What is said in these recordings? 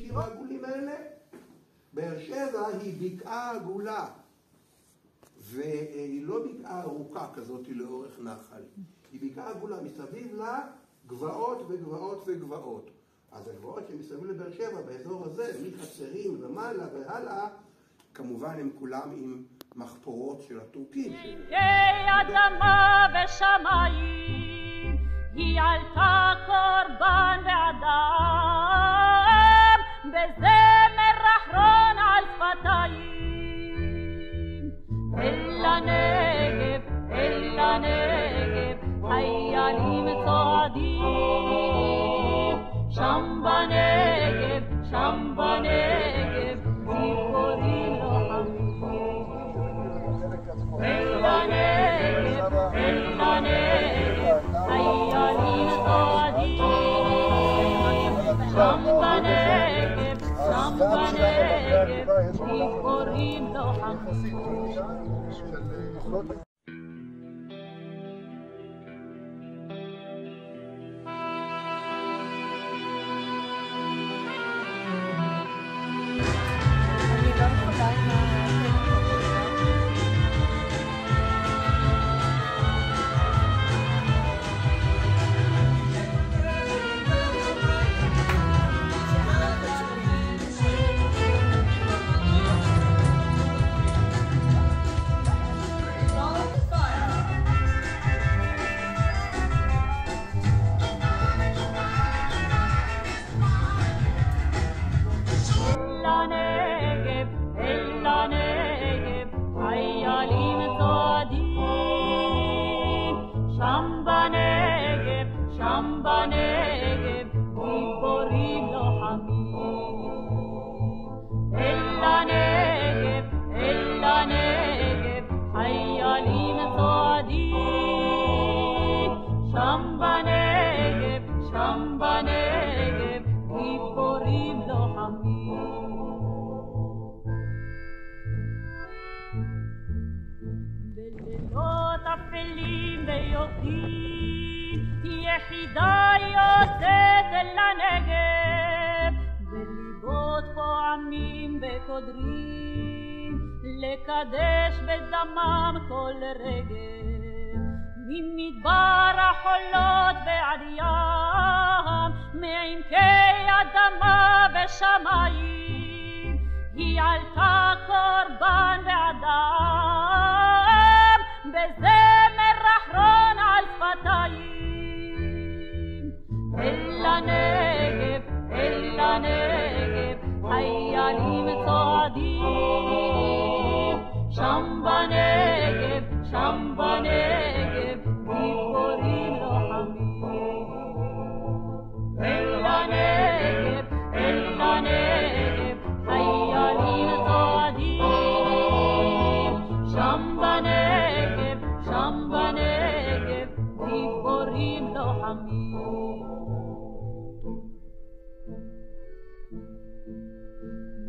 השיר העגולים האלה? באר שבע היא בקעה עגולה, והיא לא בקעה ארוכה כזאת לאורך נחל. היא בקעה עגולה, מסביב לה גבעות וגבעות וגבעות. אז הגבעות שמסביב לבאר שבע, באזור הזה, מחצרים ומעלה והלאה, כמובן הם כולם עם מחפורות של הטורקים. אדמה ושמיים, היא עלתה קורבן ואדם, בזמר אחרון על שפתיים. אל הנגב, אל הנגב, חיילים צועדים, שם בנגב, שם בנגב, ציפורים לוחמים. אל הנגב, אל הנגב, חיילים צועדים, שם בנגב, שם בנגב, ציפורים לוחמים. שם בנגב, גיבורים לוחמים. אל הנגב, אל הנגב, חיילים צועדים. שם בנגב, שם בנגב, גיבורים לוחמים. בלילות אפלים ויורדים, יחידה יוצאת אל הנגב, בליבות פועמים וקודרים, לקדש בדמם כל רגב. ממדבר החולות ועד ים, מעמקי אדמה ושמיים, היא עלתה קורבן ואדם, בזמר אחרון על שפתיים. אל הנגב, אל הנגב, חיילים צועדים, שם בנגב, שם בנגב, גיבורים לוחמים. אל הנגב, אל הנגב, חיילים צועדים, שם בנגב, שם בנגב, גיבורים לוחמים.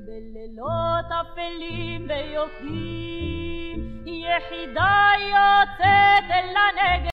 בלילות אפלים ויוקדים, יחידה יוצאת אל הנגב,